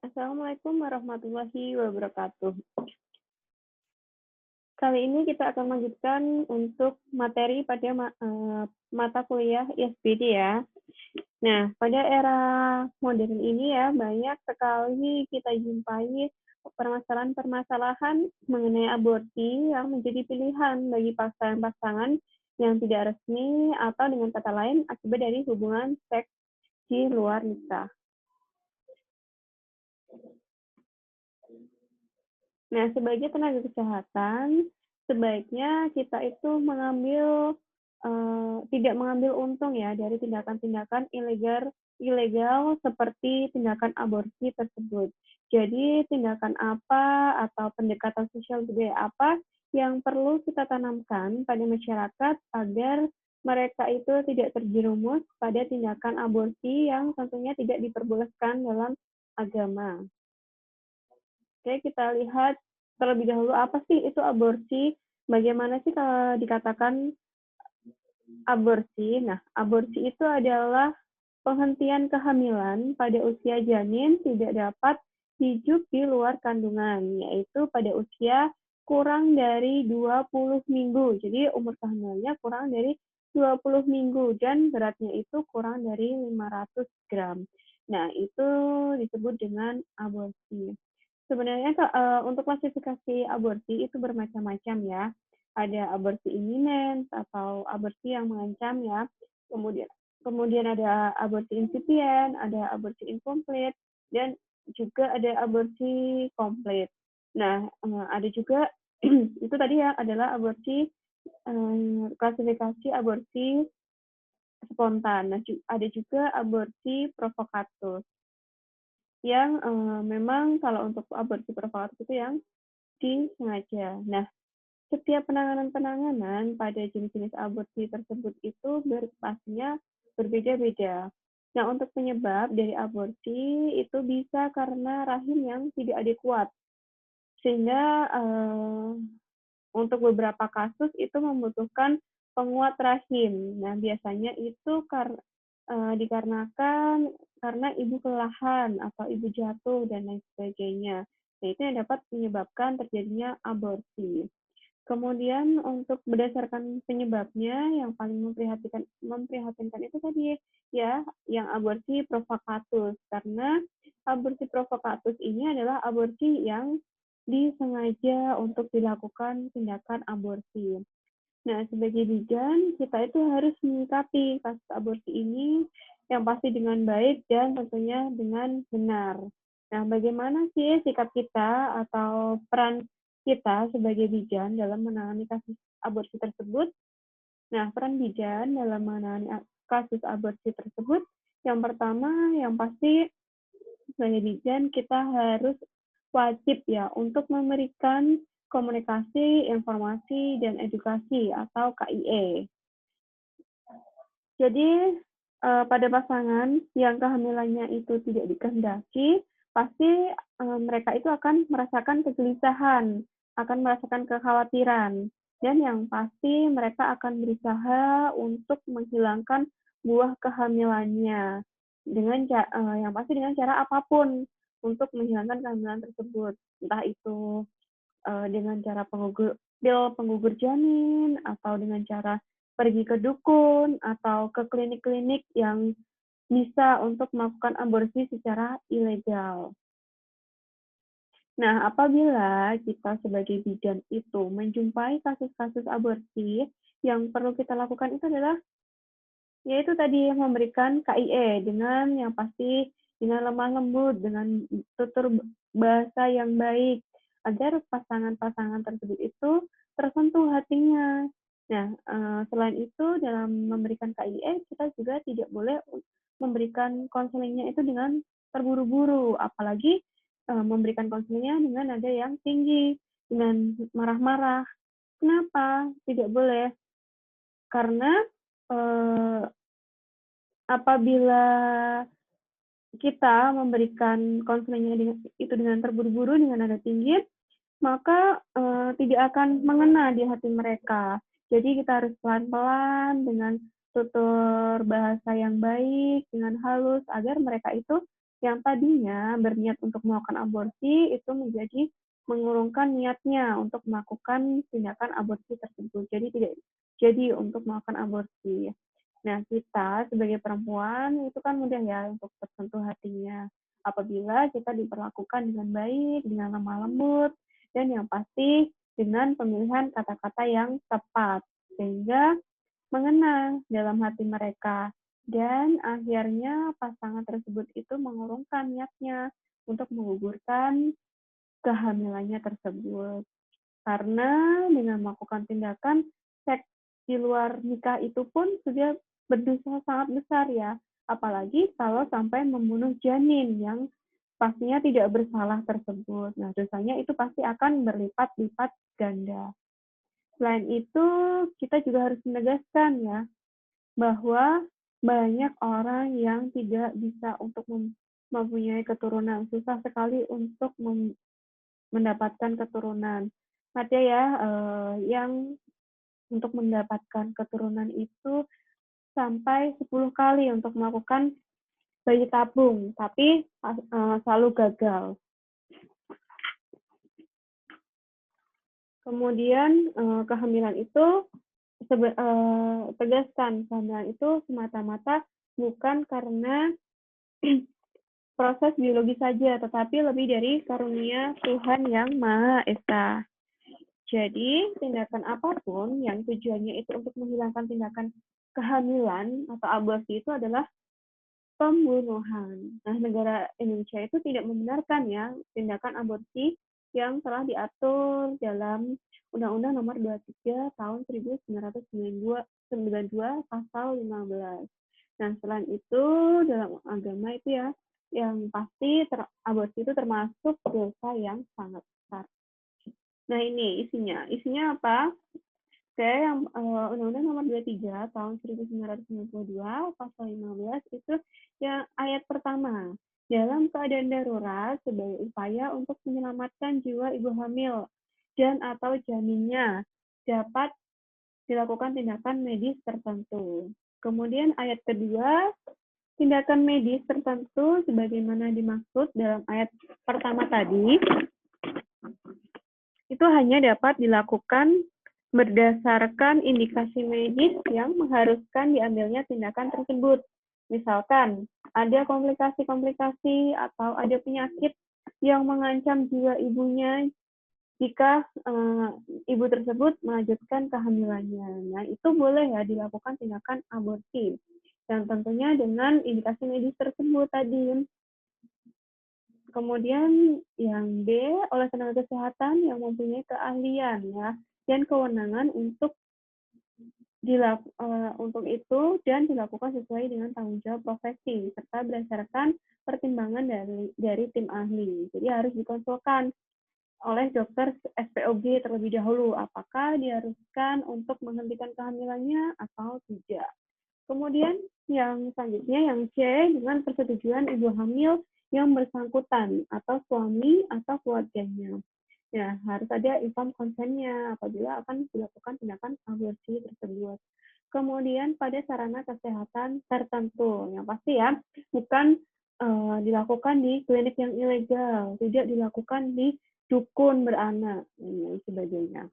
Assalamualaikum warahmatullahi wabarakatuh. Kali ini kita akan melanjutkan untuk materi pada mata kuliah ISBD ya. Nah, pada era modern ini ya, banyak sekali kita jumpai permasalahan-permasalahan mengenai aborsi yang menjadi pilihan bagi pasangan-pasangan yang tidak resmi atau dengan kata lain akibat dari hubungan seks di luar nikah. Nah, sebagai tenaga kesehatan, sebaiknya kita itu tidak mengambil untung ya dari tindakan-tindakan ilegal seperti tindakan aborsi tersebut. Jadi, tindakan apa atau pendekatan sosial budaya apa yang perlu kita tanamkan pada masyarakat agar mereka itu tidak terjerumus pada tindakan aborsi yang tentunya tidak diperbolehkan dalam agama. Oke, kita lihat terlebih dahulu apa sih itu aborsi? Bagaimana sih kalau dikatakan aborsi? Nah, aborsi itu adalah penghentian kehamilan pada usia janin tidak dapat hidup di luar kandungan, yaitu pada usia kurang dari 20 minggu. Jadi umur kehamilannya kurang dari 20 minggu dan beratnya itu kurang dari 500 gram. Nah, itu disebut dengan aborsi. Sebenarnya untuk klasifikasi aborsi itu bermacam-macam ya. Ada aborsi iminen atau aborsi yang mengancam ya. Kemudian kemudian ada aborsi insipien, ada aborsi inkomplit, dan juga ada aborsi komplit. Nah, ada juga itu tadi ya adalah aborsi klasifikasi aborsi spontan. Nah, ada juga aborsi provokatus yang memang kalau untuk aborsi provokatif itu yang disengaja. Nah, setiap penanganan-penanganan pada jenis-jenis aborsi tersebut itu pastinya berbeda-beda. Nah, untuk penyebab dari aborsi itu bisa karena rahim yang tidak adekuat, sehingga untuk beberapa kasus itu membutuhkan penguat rahim. Nah, biasanya itu dikarenakan karena ibu kelelahan atau ibu jatuh dan lain sebagainya. Nah, itu yang dapat menyebabkan terjadinya aborsi. Kemudian untuk berdasarkan penyebabnya yang paling memprihatinkan itu tadi ya, yang aborsi provokatus. Karena aborsi provokatus ini adalah aborsi yang disengaja untuk dilakukan tindakan aborsi. Nah, sebagai bidan, kita itu harus menyikapi kasus aborsi ini yang pasti dengan baik dan tentunya dengan benar. Nah, bagaimana sih sikap kita atau peran kita sebagai bidan dalam menangani kasus aborsi tersebut? Nah, peran bidan dalam menangani kasus aborsi tersebut, yang pertama, yang pasti sebagai bidan kita harus wajib ya untuk memberikan komunikasi, informasi, dan edukasi atau KIE. Jadi pada pasangan yang kehamilannya itu tidak dikehendaki, pasti mereka itu akan merasakan kegelisahan, akan merasakan kekhawatiran, dan yang pasti mereka akan berusaha untuk menghilangkan buah kehamilannya dengan yang pasti dengan cara apapun untuk menghilangkan kehamilan tersebut, entah itu dengan cara pil penggugur janin atau dengan cara pergi ke dukun atau ke klinik-klinik yang bisa untuk melakukan aborsi secara ilegal. Nah, apabila kita sebagai bidan itu menjumpai kasus-kasus aborsi, yang perlu kita lakukan itu adalah yaitu tadi memberikan KIE dengan yang pasti dengan lemah lembut, dengan tutur bahasa yang baik, agar pasangan-pasangan tersebut itu tersentuh hatinya. Nah, selain itu dalam memberikan KIE, kita juga tidak boleh memberikan konselingnya itu dengan terburu-buru, apalagi memberikan konselingnya dengan nada yang tinggi, dengan marah-marah. Kenapa? Tidak boleh. Karena apabila kita memberikan konselingnya dengan terburu-buru, dengan nada tinggi, maka tidak akan mengena di hati mereka. Jadi kita harus pelan-pelan dengan tutur bahasa yang baik, dengan halus, agar mereka itu yang tadinya berniat untuk melakukan aborsi itu menjadi mengurungkan niatnya untuk melakukan tindakan aborsi tersebut. Jadi tidak jadi untuk melakukan aborsi. Nah, kita sebagai perempuan itu kan mudah ya untuk tersentuh hatinya. Apabila kita diperlakukan dengan baik, dengan lemah lembut, dan yang pasti dengan pemilihan kata-kata yang tepat. Sehingga mengena dalam hati mereka. Dan akhirnya pasangan tersebut itu mengurungkan niatnya untuk menggugurkan kehamilannya tersebut. Karena dengan melakukan tindakan seks di luar nikah itu pun sudah berdosa sangat besar ya. Apalagi kalau sampai membunuh janin yang pastinya tidak bersalah tersebut. Nah, dosanya itu pasti akan berlipat-lipat ganda. Selain itu, kita juga harus menegaskan ya, bahwa banyak orang yang tidak bisa untuk mempunyai keturunan. Susah sekali untuk mendapatkan keturunan. Artinya ya, yang untuk mendapatkan keturunan itu sampai 10 kali untuk melakukan bayi tabung, tapi selalu gagal. Kemudian kehamilan itu tegaskan kehamilan itu semata-mata bukan karena proses biologi saja, tetapi lebih dari karunia Tuhan yang Maha Esa. Jadi, tindakan apapun yang tujuannya itu untuk menghilangkan tindakan kehamilan atau aborsi itu adalah pembunuhan. Nah, negara Indonesia itu tidak membenarkan ya tindakan aborsi yang telah diatur dalam Undang-Undang Nomor 23 Tahun 1992 Pasal 15. Nah, selain itu dalam agama itu ya, yang pasti aborsi itu termasuk dosa yang sangat besar. Nah, ini isinya apa? Oke, yang Undang-Undang Nomor 23 Tahun 1992 Pasal 15 itu yang ayat pertama. Dalam keadaan darurat sebagai upaya untuk menyelamatkan jiwa ibu hamil dan atau janinnya dapat dilakukan tindakan medis tertentu. Kemudian ayat kedua, tindakan medis tertentu sebagaimana dimaksud dalam ayat pertama tadi itu hanya dapat dilakukan berdasarkan indikasi medis yang mengharuskan diambilnya tindakan tersebut. Misalkan, ada komplikasi-komplikasi atau ada penyakit yang mengancam jiwa ibunya jika ibu tersebut melanjutkan kehamilannya. Nah, itu boleh ya dilakukan tindakan aborsi. Dan tentunya dengan indikasi medis tersebut tadi. Kemudian yang B, oleh tenaga kesehatan yang mempunyai keahlian ya dan kewenangan untuk itu dan dilakukan sesuai dengan tanggung jawab profesi serta berdasarkan pertimbangan dari tim ahli. Jadi harus dikonsulkan oleh dokter SPOG terlebih dahulu apakah diharuskan untuk menghentikan kehamilannya atau tidak. Kemudian yang selanjutnya yang C dengan persetujuan ibu hamil yang bersangkutan atau suami atau keluarganya. Ya, harus ada informed consent-nya apabila akan dilakukan tindakan aborsi tersebut. Kemudian pada sarana kesehatan tertentu, yang pasti ya, bukan dilakukan di klinik yang ilegal, tidak dilakukan di dukun beranak, dan sebagainya.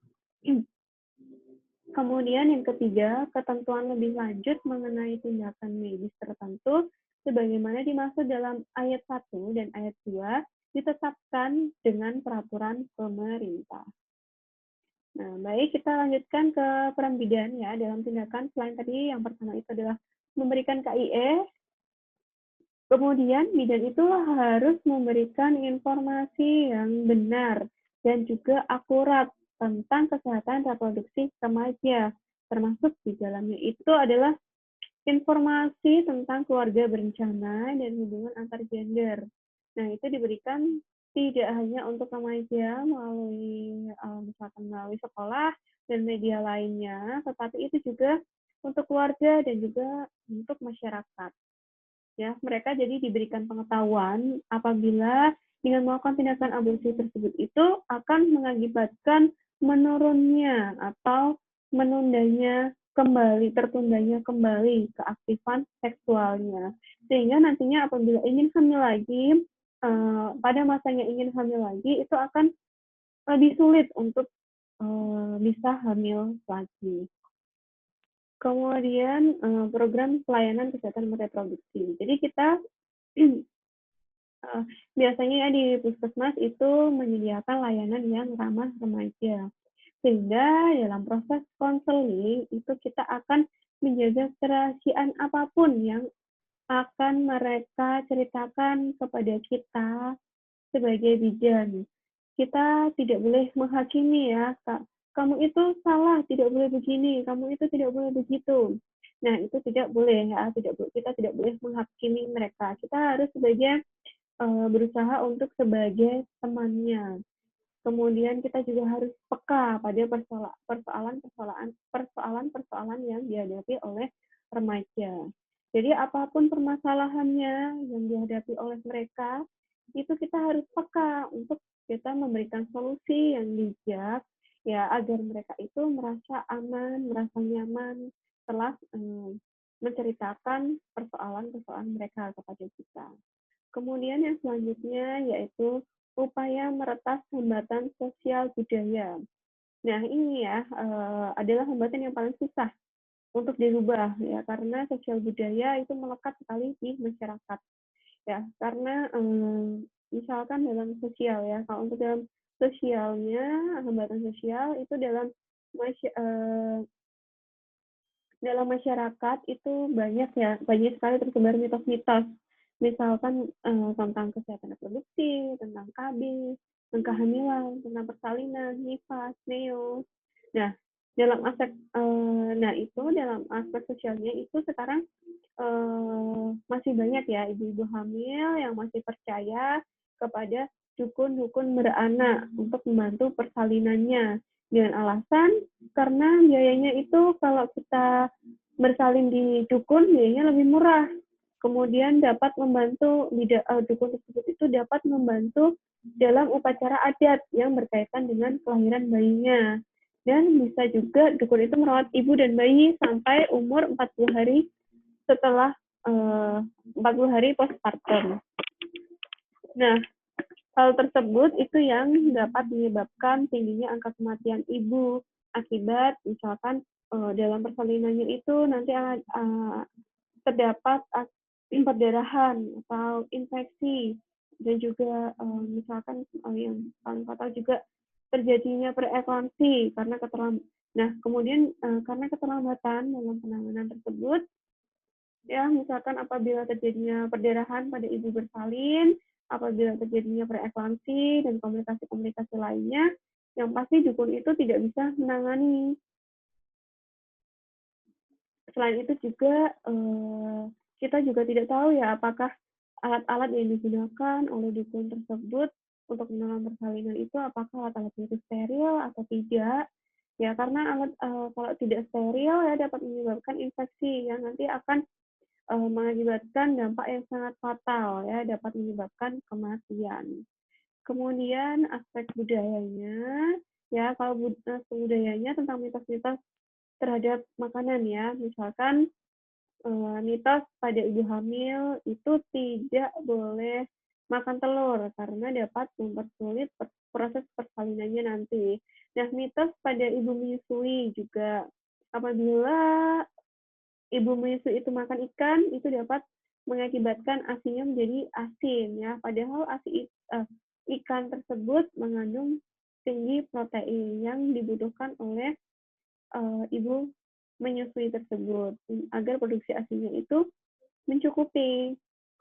Kemudian yang ketiga, ketentuan lebih lanjut mengenai tindakan medis tertentu sebagaimana dimaksud dalam ayat 1 dan ayat 2 ditetapkan dengan peraturan pemerintah. Nah, baik kita lanjutkan ke peran bidan ya dalam tindakan selain tadi yang pertama itu adalah memberikan KIE. Kemudian bidan itu harus memberikan informasi yang benar dan juga akurat tentang kesehatan reproduksi remaja, termasuk di dalamnya itu adalah informasi tentang keluarga berencana dan hubungan antar gender. Nah, itu diberikan tidak hanya untuk remaja misalkan melalui sekolah dan media lainnya, tetapi itu juga untuk keluarga dan juga untuk masyarakat. Ya, mereka jadi diberikan pengetahuan apabila dengan melakukan tindakan aborsi tersebut itu akan mengakibatkan menurunnya atau menundanya tertundanya kembali keaktifan seksualnya. Sehingga nantinya apabila ingin hamil lagi, pada masanya ingin hamil lagi, itu akan lebih sulit untuk bisa hamil lagi. Kemudian program pelayanan kesehatan reproduksi. Jadi kita biasanya ya di puskesmas itu menyediakan layanan yang ramah remaja. Sehingga dalam proses konseling itu kita akan menjaga kerahasiaan apapun yang akan mereka ceritakan kepada kita sebagai bidan. Kita tidak boleh menghakimi ya, Kak. Kamu itu salah, tidak boleh begini, kamu itu tidak boleh begitu. Nah, itu tidak boleh ya, kita tidak boleh menghakimi mereka. Kita harus sebagai berusaha untuk sebagai temannya. Kemudian kita juga harus peka pada persoalan-persoalan yang dihadapi oleh remaja. Jadi apapun permasalahannya yang dihadapi oleh mereka, itu kita harus peka untuk kita memberikan solusi yang bijak ya agar mereka itu merasa aman, merasa nyaman setelah menceritakan persoalan-persoalan mereka kepada kita. Kemudian yang selanjutnya yaitu upaya meretas hambatan sosial budaya. Nah ini ya adalah hambatan yang paling susah untuk dirubah ya karena sosial budaya itu melekat sekali di masyarakat ya karena misalkan dalam sosial ya kalau untuk dalam sosialnya hambatan sosial itu dalam masyarakat itu banyak sekali tersebar mitos-mitos. Misalkan tentang kesehatan reproduksi, tentang KB, tentang kehamilan, tentang persalinan, nifas, neo. Nah, dalam aspek sosialnya itu sekarang masih banyak ya ibu-ibu hamil yang masih percaya kepada dukun-dukun beranak untuk membantu persalinannya dengan alasan karena biayanya itu kalau kita bersalin di dukun biayanya lebih murah. Kemudian dapat membantu dukun tersebut itu dapat membantu dalam upacara adat yang berkaitan dengan kelahiran bayinya. Dan bisa juga dukun itu merawat ibu dan bayi sampai umur 40 hari setelah 40 hari postpartum. Nah, hal tersebut itu yang dapat menyebabkan tingginya angka kematian ibu akibat misalkan dalam persalinannya itu nanti terdapat perdarahan atau infeksi dan juga misalkan yang paling fatal juga terjadinya preeklamsi karena karena keterlambatan dalam penanganan tersebut ya misalkan apabila terjadinya perdarahan pada ibu bersalin, apabila terjadinya preeklamsi dan komplikasi-komplikasi lainnya, yang pasti dukun itu tidak bisa menangani. Selain itu juga kita juga tidak tahu ya apakah alat-alat yang digunakan oleh dukun tersebut untuk menangani persalinan itu apakah alat-alat itu steril atau tidak. Ya karena kalau tidak steril ya dapat menyebabkan infeksi yang nanti akan mengakibatkan dampak yang sangat fatal ya dapat menyebabkan kematian. Kemudian aspek budayanya ya kalau budayanya tentang mitos-mitos terhadap makanan ya misalkan mitos pada ibu hamil itu tidak boleh makan telur karena dapat mempersulit proses persalinannya nanti. Nah, mitos pada ibu menyusui juga apabila ibu menyusui itu makan ikan itu dapat mengakibatkan asinya menjadi asin ya padahal ikan tersebut mengandung tinggi protein yang dibutuhkan oleh ibu menyusui tersebut agar produksi asinya itu mencukupi.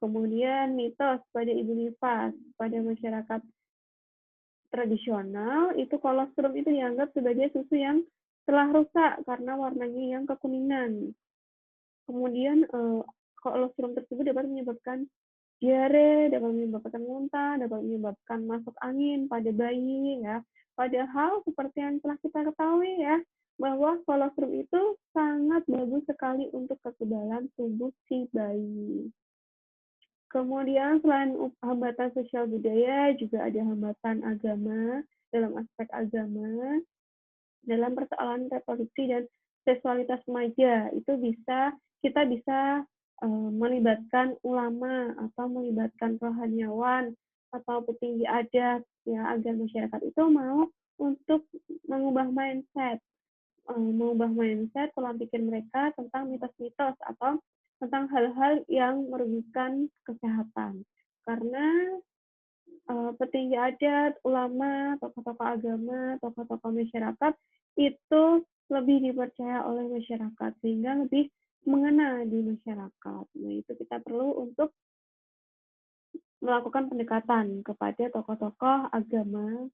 Kemudian mitos pada ibu nifas pada masyarakat tradisional itu kolostrum itu dianggap sebagai susu yang telah rusak karena warnanya yang kekuningan. Kemudian kolostrum tersebut dapat menyebabkan diare, dapat menyebabkan muntah, dapat menyebabkan masuk angin pada bayi ya. Padahal seperti yang telah kita ketahui ya, bahwa kolostrum itu sangat bagus sekali untuk kekebalan tubuh si bayi. Kemudian selain hambatan sosial budaya, juga ada hambatan agama dalam aspek agama, dalam persoalan reproduksi dan seksualitas remaja itu kita bisa melibatkan ulama atau melibatkan rohaniawan atau petinggi adat ya agar masyarakat itu mau untuk mengubah mindset pola pikir mereka tentang mitos-mitos atau tentang hal-hal yang merugikan kesehatan. Karena petinggi adat, ulama, tokoh-tokoh agama, tokoh-tokoh masyarakat itu lebih dipercaya oleh masyarakat sehingga lebih mengena di masyarakat. Nah, itu kita perlu untuk melakukan pendekatan kepada tokoh-tokoh agama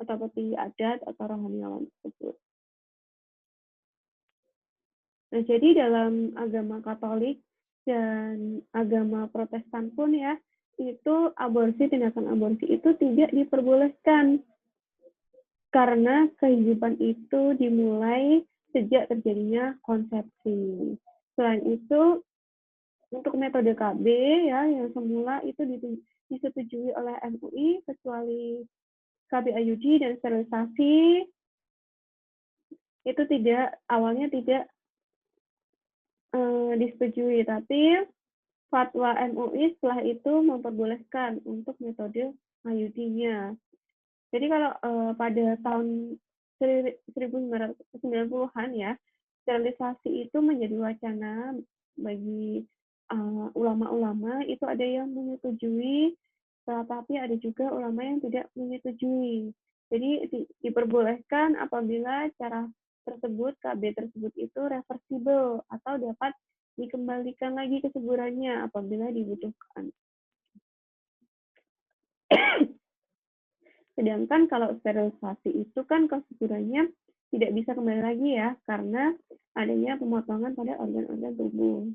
atau petinggi adat atau rohaniawan tersebut. Nah, jadi dalam agama Katolik dan agama Protestan pun ya, itu tindakan aborsi itu tidak diperbolehkan karena kehidupan itu dimulai sejak terjadinya konsepsi. Selain itu, untuk metode KB ya yang semula itu disetujui oleh MUI kecuali KB IUD dan sterilisasi itu awalnya tidak disetujui, tapi fatwa MUI setelah itu memperbolehkan untuk metode IUD-nya. Jadi kalau pada tahun 1990-an ya, sterilisasi itu menjadi wacana bagi ulama-ulama, itu ada yang menyetujui, tetapi ada juga ulama yang tidak menyetujui. Jadi diperbolehkan apabila cara tersebut, KB tersebut itu reversible atau dapat dikembalikan lagi kesuburannya apabila dibutuhkan. Sedangkan kalau sterilisasi itu kan kesuburannya tidak bisa kembali lagi ya, karena adanya pemotongan pada organ-organ tubuh.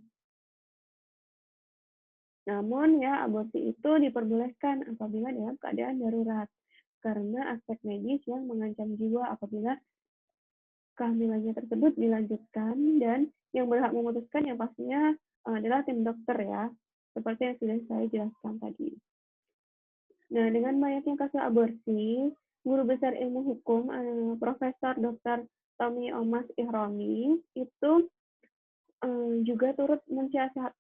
Namun ya, aborsi itu diperbolehkan apabila dalam keadaan darurat, karena aspek medis yang mengancam jiwa apabila kehamilannya tersebut dilanjutkan, dan yang berhak memutuskan yang pastinya adalah tim dokter ya, seperti yang sudah saya jelaskan tadi. Nah, dengan banyaknya kasus aborsi, Guru Besar Ilmu Hukum, Profesor Dr. Tommy Omas Ihroni, itu juga turut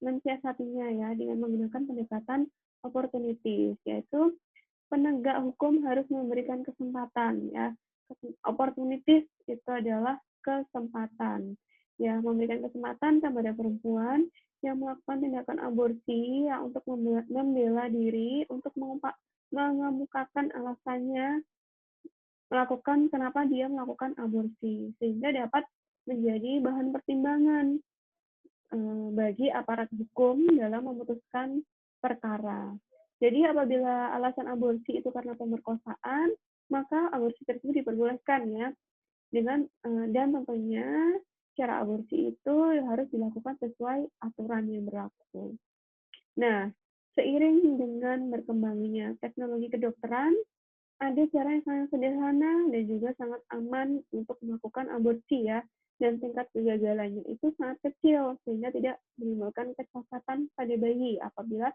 mensiasatinya ya dengan menggunakan pendekatan opportunities, yaitu penegak hukum harus memberikan kesempatan ya. Opportunities itu adalah kesempatan ya, memberikan kesempatan kepada perempuan yang melakukan tindakan aborsi ya, untuk membela diri, untuk mengemukakan alasannya melakukan kenapa dia melakukan aborsi, sehingga dapat menjadi bahan pertimbangan bagi aparat hukum dalam memutuskan perkara. Jadi apabila alasan aborsi itu karena pemerkosaan, maka aborsi tersebut diperbolehkan ya, dan tentunya cara aborsi itu harus dilakukan sesuai aturan yang berlaku. Nah, seiring dengan berkembangnya teknologi kedokteran, ada cara yang sangat sederhana dan juga sangat aman untuk melakukan aborsi ya, dan tingkat kegagalannya itu sangat kecil sehingga tidak menimbulkan kecacatan pada bayi apabila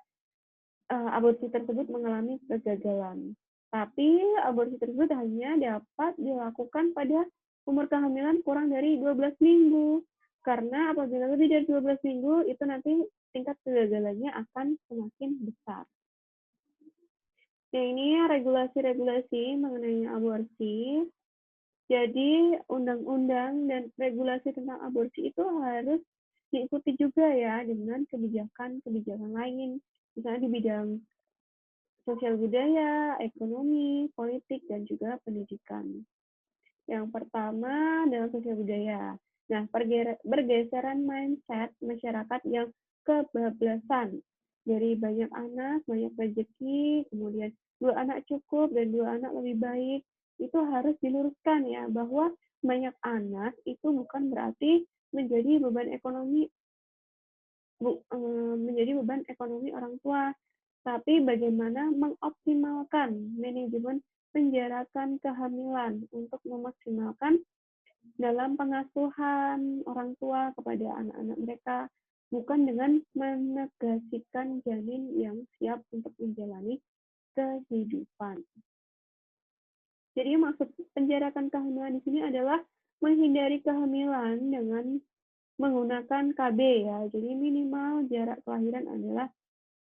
aborsi tersebut mengalami kegagalan. Tapi aborsi tersebut hanya dapat dilakukan pada umur kehamilan kurang dari 12 minggu. Karena apabila lebih dari 12 minggu, itu nanti tingkat kegagalannya akan semakin besar. Nah, ini regulasi-regulasi mengenai aborsi. Jadi, undang-undang dan regulasi tentang aborsi itu harus diikuti juga ya dengan kebijakan-kebijakan lain. Misalnya di bidang sosial budaya, ekonomi, politik, dan juga pendidikan. Yang pertama adalah sosial budaya. Nah, bergeseran mindset masyarakat yang kebablasan dari banyak anak, banyak rezeki, kemudian 2 anak cukup dan 2 anak lebih baik, itu harus diluruskan ya, bahwa banyak anak itu bukan berarti menjadi beban ekonomi orang tua, tapi bagaimana mengoptimalkan manajemen penjarakan kehamilan untuk memaksimalkan dalam pengasuhan orang tua kepada anak-anak mereka, bukan dengan menegasikan janin yang siap untuk menjalani kehidupan. Jadi maksud penjarakan kehamilan di sini adalah menghindari kehamilan dengan menggunakan KB ya. Jadi minimal jarak kelahiran adalah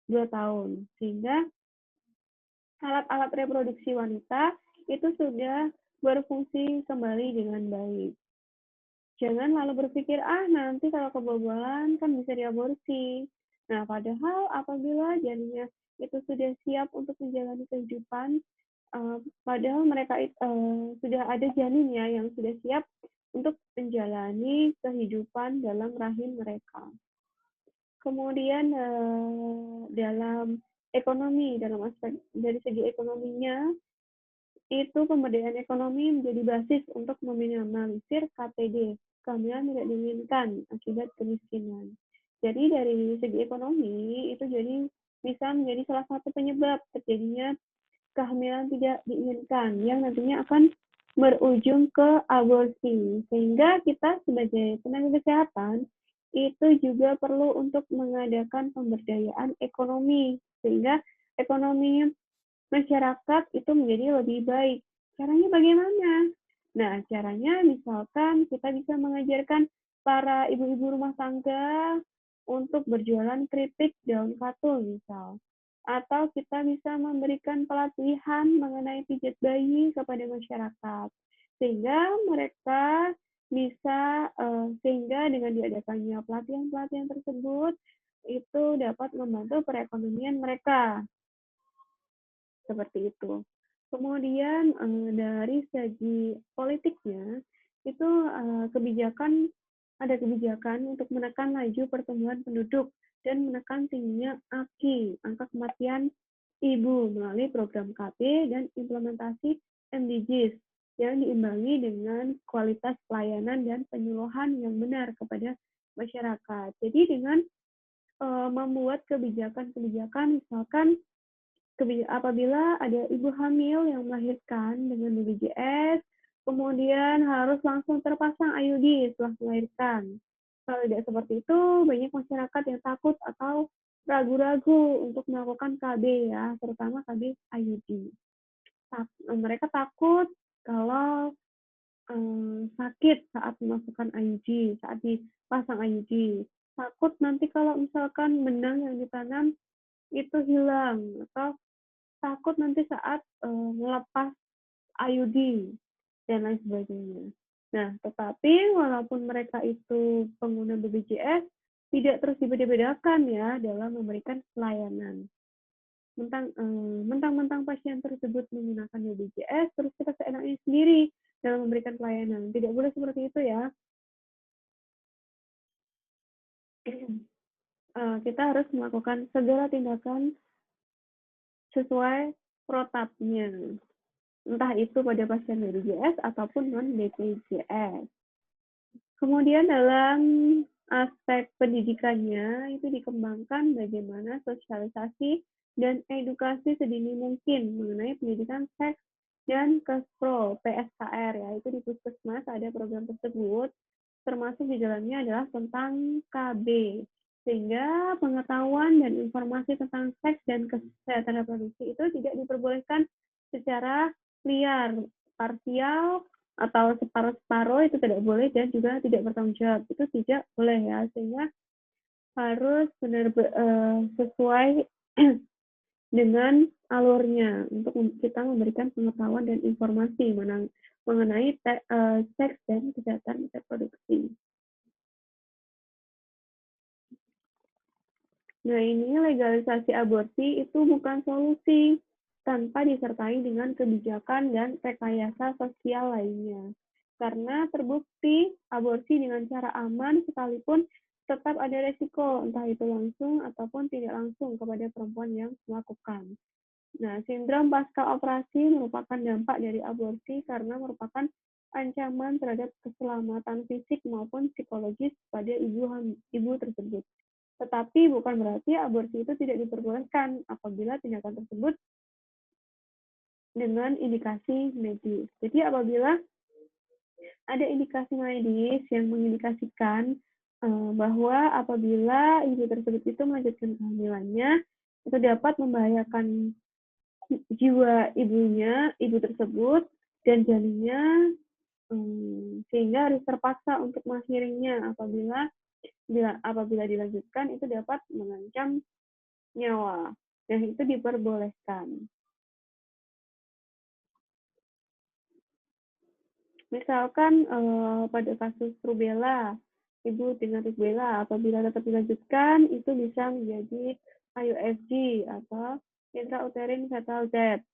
2 tahun. Sehingga alat-alat reproduksi wanita itu sudah berfungsi kembali dengan baik. Jangan lalu berpikir, nanti kalau kebobolan kan bisa diaborsi. Nah, padahal apabila janinnya itu sudah siap untuk menjalani kehidupan, padahal mereka sudah ada janin ya yang sudah siap untuk menjalani kehidupan dalam rahim mereka. Kemudian dalam ekonomi, dalam aspek dari segi ekonominya, itu pemberdayaan ekonomi menjadi basis untuk meminimalisir KTD, kehamilan tidak diinginkan akibat kemiskinan. Jadi dari segi ekonomi itu jadi bisa menjadi salah satu penyebab terjadinya kehamilan tidak diinginkan yang nantinya akan berujung ke aborsi. Sehingga kita sebagai tenaga kesehatan itu juga perlu untuk mengadakan pemberdayaan ekonomi sehingga ekonomi masyarakat itu menjadi lebih baik. Caranya bagaimana? Nah, caranya misalkan kita bisa mengajarkan para ibu-ibu rumah tangga untuk berjualan keripik daun katul misal. Atau kita bisa memberikan pelatihan mengenai pijat bayi kepada masyarakat. Sehingga mereka bisa, sehingga dengan diadakannya pelatihan-pelatihan tersebut, itu dapat membantu perekonomian mereka. Seperti itu. Kemudian dari segi politiknya itu ada kebijakan untuk menekan laju pertumbuhan penduduk dan menekan tingginya angka kematian ibu melalui program KB dan implementasi MDGs yang diimbangi dengan kualitas pelayanan dan penyuluhan yang benar kepada masyarakat. Jadi dengan membuat kebijakan-kebijakan misalkan apabila ada ibu hamil yang melahirkan dengan BPJS, kemudian harus langsung terpasang IUD setelah melahirkan. Kalau tidak seperti itu, banyak masyarakat yang takut atau ragu-ragu untuk melakukan KB ya, terutama KB IUD. Mereka takut kalau sakit saat memasukkan IUD, saat dipasang IUD. Takut nanti kalau misalkan benang yang ditanam itu hilang atau takut nanti saat melepas IUD dan lain sebagainya. Nah, tetapi walaupun mereka itu pengguna BPJS, tidak terus dibeda-bedakan ya dalam memberikan pelayanan. Mentang-mentang pasien tersebut menggunakan BPJS, terus kita seenaknya sendiri dalam memberikan pelayanan. Tidak boleh seperti itu ya. Kita harus melakukan segala tindakan sesuai protapnya. Entah itu pada pasien BPJS ataupun non-BPJS. Kemudian dalam aspek pendidikannya itu dikembangkan bagaimana sosialisasi dan edukasi sedini mungkin mengenai pendidikan seks dan KESPRO, PSKR ya, itu di Puskesmas ada program tersebut, termasuk di dalamnya adalah tentang KB, sehingga pengetahuan dan informasi tentang seks dan kesehatan reproduksi itu tidak diperbolehkan secara liar, parsial, atau separuh-separuh itu tidak boleh dan juga tidak bertanggung jawab. Itu tidak boleh ya, sehingga harus benar sesuai dengan alurnya untuk kita memberikan pengetahuan dan informasi mengenai seks dan kesehatan reproduksi. Nah, ini legalisasi aborsi itu bukan solusi tanpa disertai dengan kebijakan dan rekayasa sosial lainnya. Karena terbukti aborsi dengan cara aman sekalipun tetap ada resiko, entah itu langsung ataupun tidak langsung kepada perempuan yang melakukan. Nah, sindrom pasca operasi merupakan dampak dari aborsi karena merupakan ancaman terhadap keselamatan fisik maupun psikologis pada ibu tersebut. Tetapi bukan berarti aborsi itu tidak diperbolehkan apabila tindakan tersebut dengan indikasi medis. Jadi apabila ada indikasi medis yang mengindikasikan bahwa apabila ibu tersebut itu melanjutkan kehamilannya, itu dapat membahayakan jiwa ibu tersebut dan janinnya, sehingga harus terpaksa untuk mengakhirinya apabila dilanjutkan itu dapat mengancam nyawa. Nah, itu diperbolehkan. Misalkan pada kasus rubella, ibu dengan rubella apabila tetap dilanjutkan itu bisa menjadi IUFG atau intrauterine fetal death.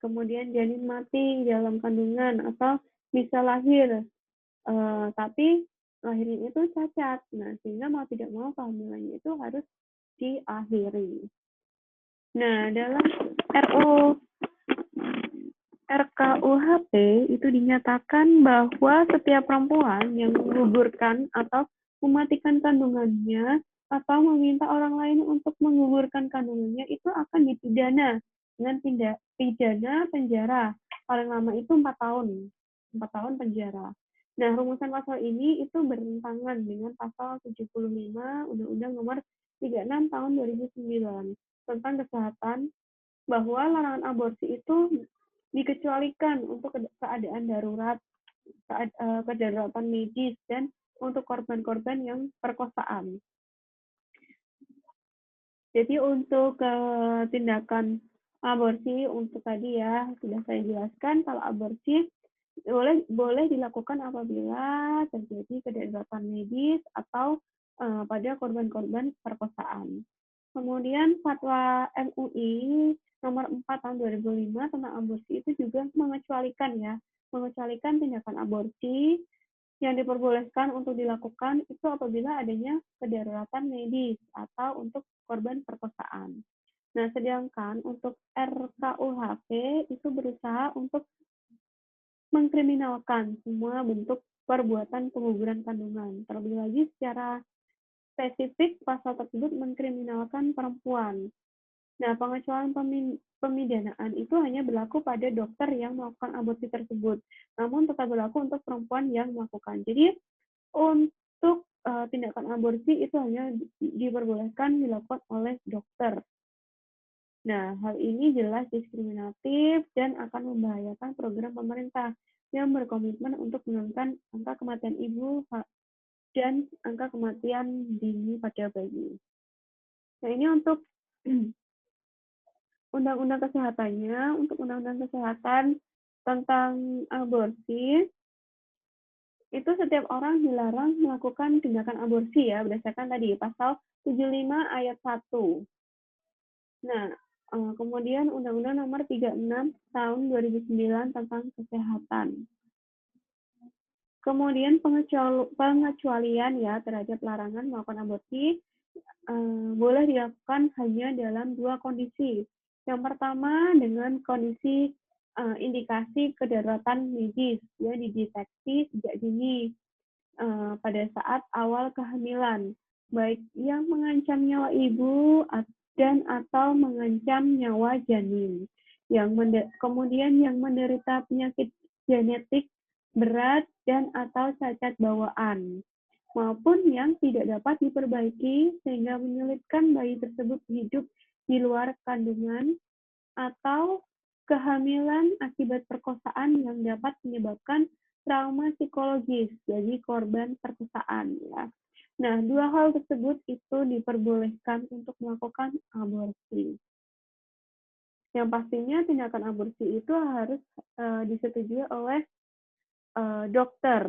Kemudian janin mati dalam kandungan atau bisa lahir tapi lahirnya itu cacat. Nah, sehingga mau tidak mau kehamilannya itu harus diakhiri. Nah, dalam RKUHP itu dinyatakan bahwa setiap perempuan yang menggugurkan atau mematikan kandungannya atau meminta orang lain untuk menggugurkan kandungannya itu akan dipidana dengan tindak pidana penjara. Paling lama itu 4 tahun. 4 tahun penjara. Nah, rumusan pasal ini itu bertentangan dengan pasal 75 Undang-Undang Nomor 36 Tahun 2009 tentang kesehatan, bahwa larangan aborsi itu dikecualikan untuk keadaan darurat, kedaruratan medis, dan untuk korban-korban yang perkosaan. Jadi untuk tindakan aborsi untuk tadi ya sudah saya jelaskan, kalau aborsi boleh dilakukan apabila terjadi kedaruratan medis atau pada korban-korban perkosaan. Kemudian fatwa MUI nomor 4 tahun 2005 tentang aborsi itu juga mengecualikan tindakan aborsi yang diperbolehkan untuk dilakukan itu apabila adanya kedaruratan medis atau untuk korban perkosaan. Nah, sedangkan untuk RKUHP itu berusaha untuk mengkriminalkan semua bentuk perbuatan pengguguran kandungan. Terlebih lagi secara spesifik pasal tersebut mengkriminalkan perempuan. Nah, pengecualian pemidanaan itu hanya berlaku pada dokter yang melakukan aborsi tersebut, namun tetap berlaku untuk perempuan yang melakukan. Jadi, untuk tindakan aborsi itu hanya diperbolehkan dilakukan oleh dokter. Nah, hal ini jelas diskriminatif dan akan membahayakan program pemerintah yang berkomitmen untuk menurunkan angka kematian ibu dan angka kematian dini pada bayi. Nah, ini untuk undang-undang kesehatannya. Untuk undang-undang kesehatan tentang aborsi, itu setiap orang dilarang melakukan tindakan aborsi ya, berdasarkan tadi pasal 75 ayat 1. Nah, kemudian Undang-Undang Nomor 36 Tahun 2009 tentang kesehatan. Kemudian pengecualian ya terhadap larangan melakukan aborsi boleh dilakukan hanya dalam 2 kondisi. Yang pertama dengan kondisi indikasi kedaruratan medis, ya dideteksi sejak dini pada saat awal kehamilan, baik yang mengancam nyawa ibu dan atau mengancam nyawa janin. Kemudian yang menderita penyakit genetik berat dan atau cacat bawaan, maupun yang tidak dapat diperbaiki sehingga menyulitkan bayi tersebut hidup di luar kandungan, atau kehamilan akibat perkosaan yang dapat menyebabkan trauma psikologis bagi korban perkosaan ya. Nah, 2 hal tersebut itu diperbolehkan untuk melakukan aborsi. Yang pastinya tindakan aborsi itu harus disetujui oleh dokter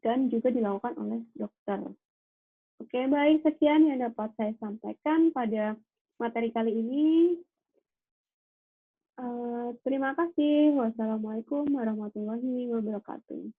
dan juga dilakukan oleh dokter. Oke, baik, sekian yang dapat saya sampaikan pada materi kali ini. Terima kasih. Wassalamualaikum warahmatullahi wabarakatuh.